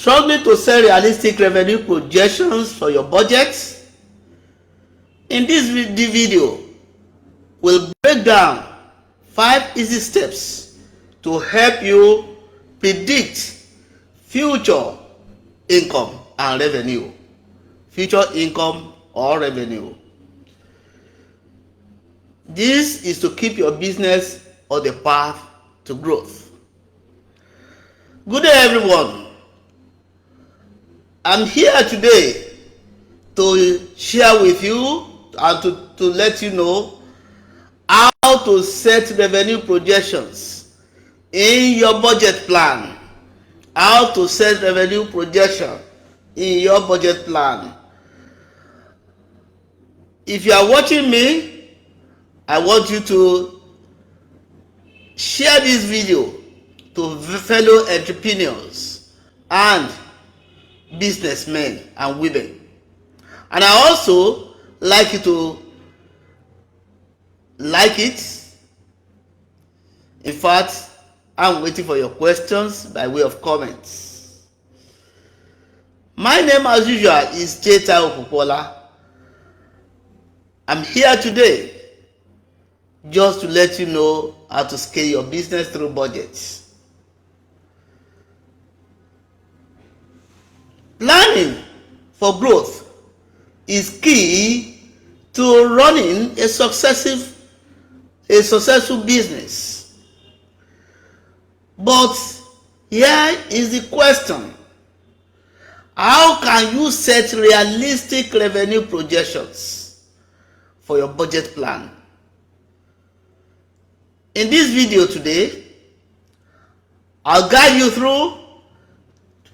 Struggling to set realistic revenue projections for your budget? In this video, we'll break down 5 easy steps to help you predict future income and revenue. Future income or revenue. This is to keep your business on the path to growth. Good day, everyone. I'm here today to share with you and to let you know how to set revenue projections in your budget plan. How to set revenue projection in your budget plan. If you are watching me, I want you to share this video to fellow entrepreneurs and businessmen and women. And I also like you to like it. In fact, I'm waiting for your questions by way of comments. My name, as usual, is Jeta Opopola. I'm here today just to let you know how to scale your business through budgets. Planning for growth is key to running a successful business. But here is the question: how can you set realistic revenue projections for your budget plan? In this video today, I'll guide you through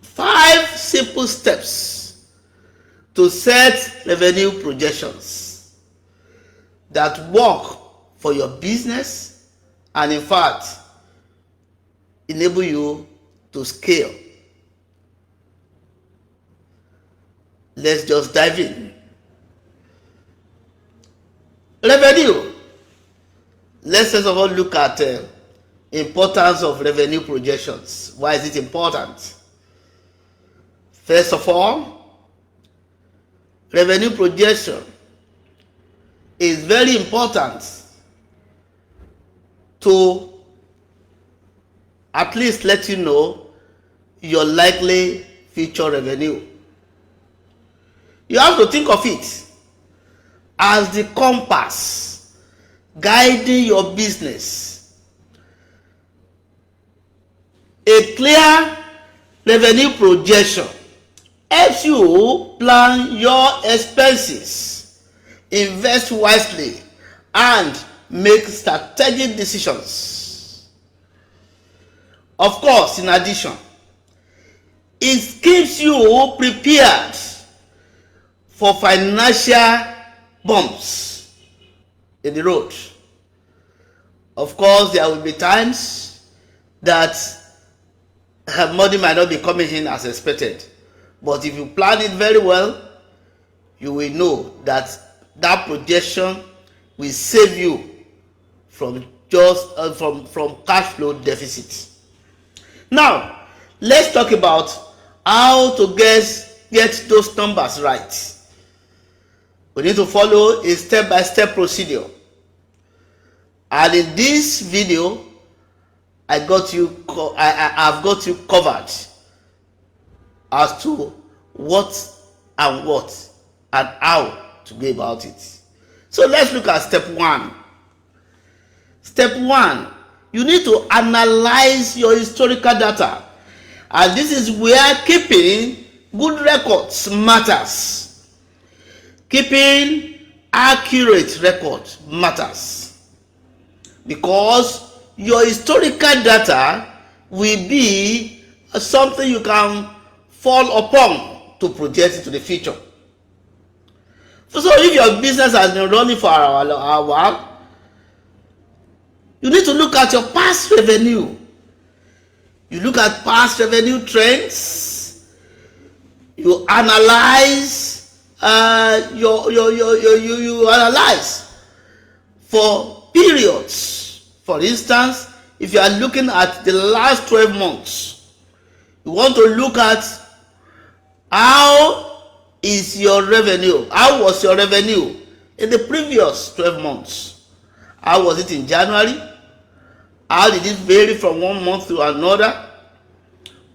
5 simple steps to set revenue projections that work for your business and, in fact, enable you to scale. Let's just dive in. Revenue. Let's first of all look at the importance of revenue projections. Why is it important? First of all, revenue projection is very important to at least let you know your likely future revenue. You have to think of it as the compass guiding your business. A clear revenue projection helps you plan your expenses, invest wisely, and make strategic decisions. Of course, in addition, it keeps you prepared for financial bumps in the road. Of course, there will be times that money might not be coming in as expected. But if you plan it very well, you will know that that projection will save you from from cash flow deficit. Now, let's talk about how to get those numbers right. We need to follow a step-by-step procedure. And in this video, I've got you covered as to what and how to go about it. So let's look at step 1. Step 1, you need to analyze your historical data. And this is where keeping good records matters. Keeping accurate records matters, because your historical data will be something you can fall upon to project into the future. So if your business has been running for a while, you need to look at your past revenue. You look at past revenue trends. You analyze. You analyze for periods. For instance, if you are looking at the last 12 months, you want to look at How is your revenue? How was your revenue in the previous 12 months? How was it in January? How did it vary from one month to another?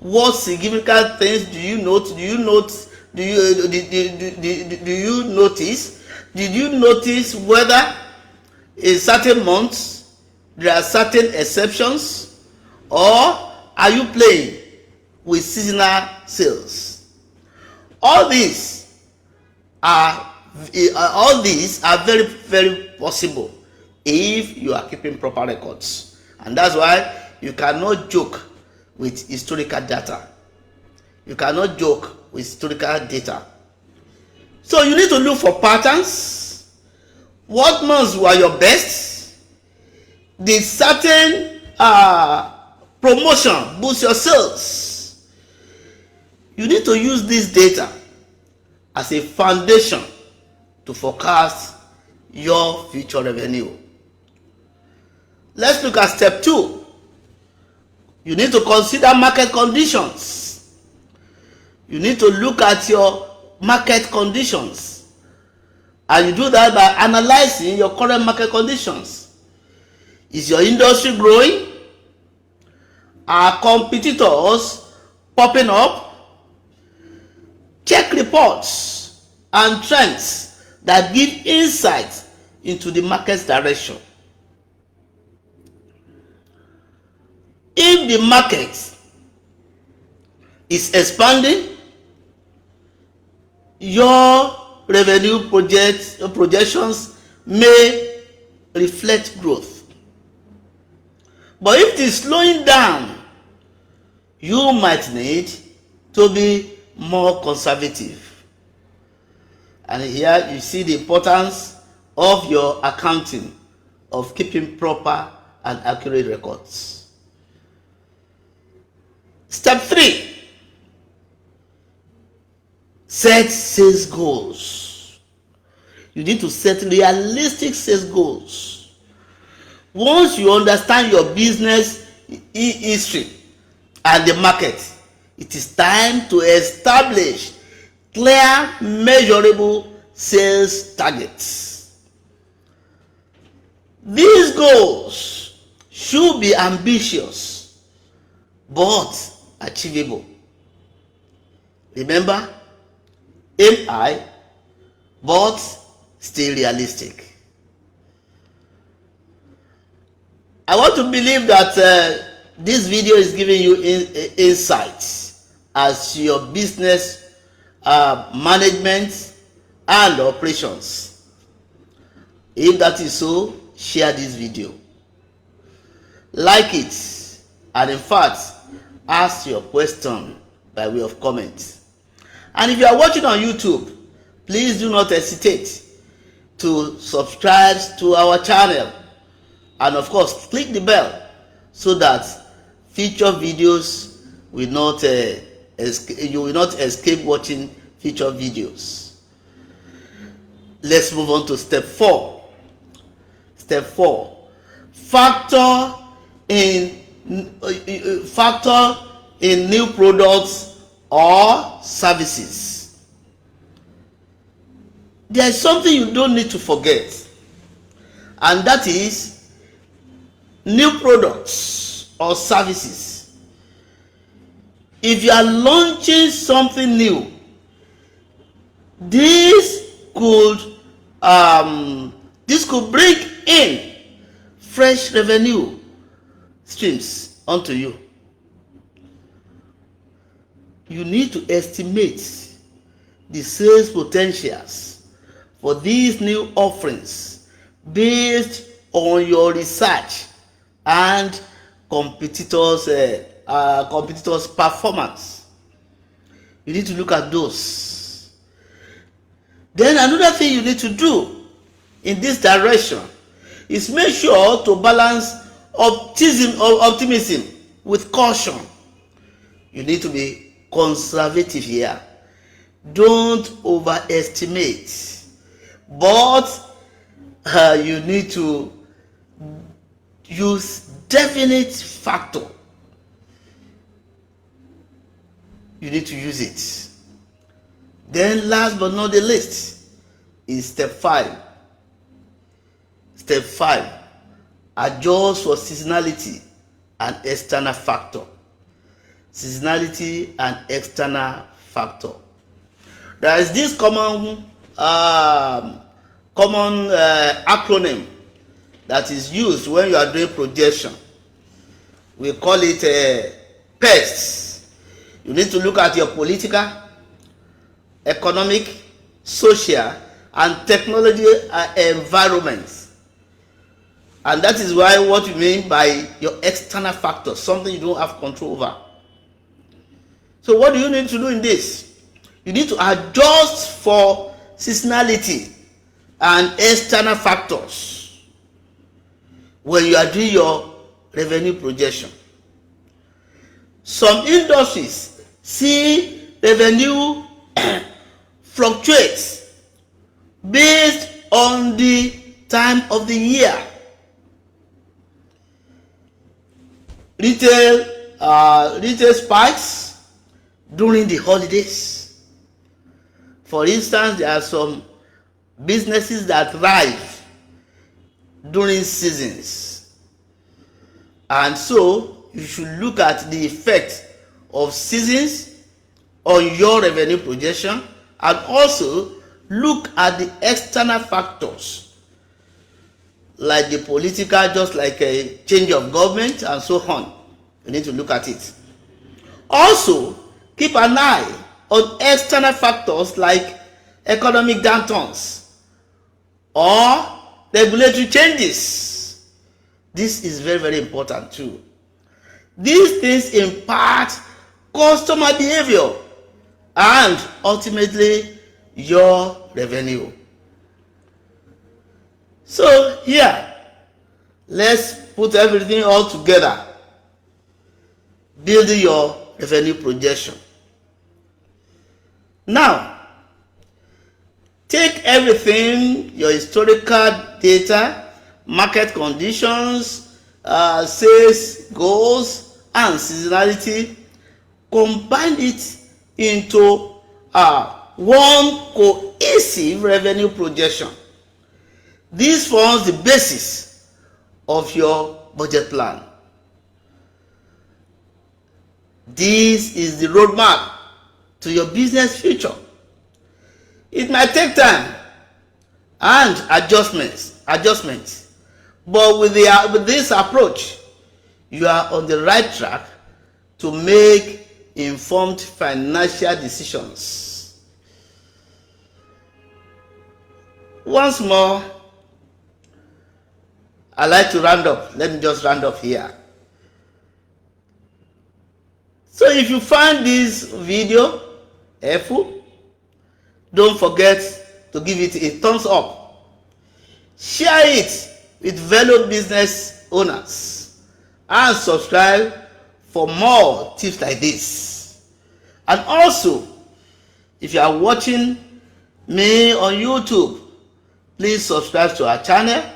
What significant things do you note? Do you notice? Do you notice? Did you notice whether in certain months there are certain exceptions, or are you playing with seasonal sales? All these are very, very possible if you are keeping proper records, and that's why you cannot joke with historical data. You cannot joke with historical data. So you need to look for patterns. What months were your best? Did certain promotion boost your sales? You need to use this data as a foundation to forecast your future revenue. Let's look at step 2. You need to consider market conditions. You need to look at your market conditions, and you do that by analyzing your current market conditions. Is your industry growing? Are competitors popping up? Check reports and trends that give insight into the market's direction. If the market is expanding, your revenue projections may reflect growth. But if it is slowing down, you might need to be more conservative. And here you see the importance of your accounting, of keeping proper and accurate records. Step 3. Set sales goals. You need to set realistic sales goals. Once you understand your business history and the market, it is time to establish clear, measurable sales targets. These goals should be ambitious but achievable. Remember, aim high but stay realistic. I want to believe that this video is giving you insights as your business management and operations. If that is so, share this video, like it, and in fact ask your question by way of comment. And if you are watching on YouTube, please do not hesitate to subscribe to our channel, and of course click the bell so that future videos will not you will not escape watching future videos. Let's move on to step 4. Step 4. Factor in new products or services. There is something you don't need to forget, and that is new products or services. If you are launching something new, this could bring in fresh revenue streams onto you. You need to estimate the sales potentials for these new offerings based on your research and competitors' performance. You need to look at those. Then another thing you need to do in this direction is make sure to balance optimism with caution. You need to be conservative here. Don't overestimate, but you need to use definite factor. You need to use it. Then last but not the least is step 5. Step 5, adjust for seasonality and external factor. Seasonality and external factor. There is this common acronym that is used when you are doing projection. We call it PEST. You need to look at your political, economic, social, and technology environments. And that is why what you mean by your external factors, something you don't have control over. So what do you need to do in this? You need to adjust for seasonality and external factors when you are doing your revenue projection. Some industries see revenue fluctuates based on the time of the year. Retail spikes during the holidays. For instance, there are some businesses that thrive during seasons, and so you should look at the effect of seasons on your revenue projection, and also look at the external factors like the political, just like a change of government and so on. You need to look at it. Also, keep an eye on external factors like economic downturns or regulatory changes. This is very, very important too. These things impact customer behavior and ultimately your revenue. So here, let's put everything all together. Building your revenue projection. Now, take everything, your historical data, market conditions, sales goals, and seasonality, combine it into one cohesive revenue projection. This forms the basis of your budget plan. This is the roadmap to your business future. It might take time and adjustments, but with this approach, you are on the right track to make informed financial decisions. Once more, I like to round up. Let me just round up here. So if you find this video helpful, don't forget to give it a thumbs up. Share it with fellow business owners and subscribe for more tips like this. And also, if you are watching me on YouTube, please subscribe to our channel,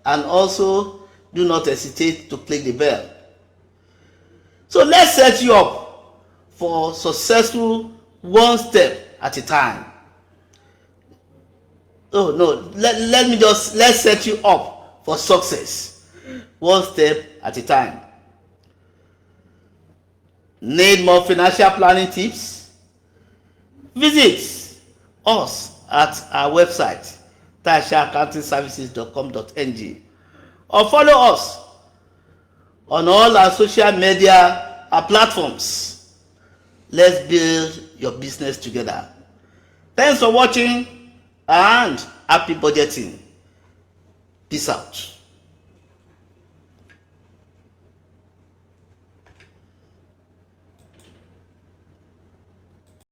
and also do not hesitate to click the bell. So let's set you up for successful one step at a time. Oh no, let's set you up for success one step at a time. Need more financial planning tips? Visit us at our website tashaaccountingservices.com.ng or follow us on all our social media platforms. Let's build your business together. Thanks for watching and happy budgeting. Peace out.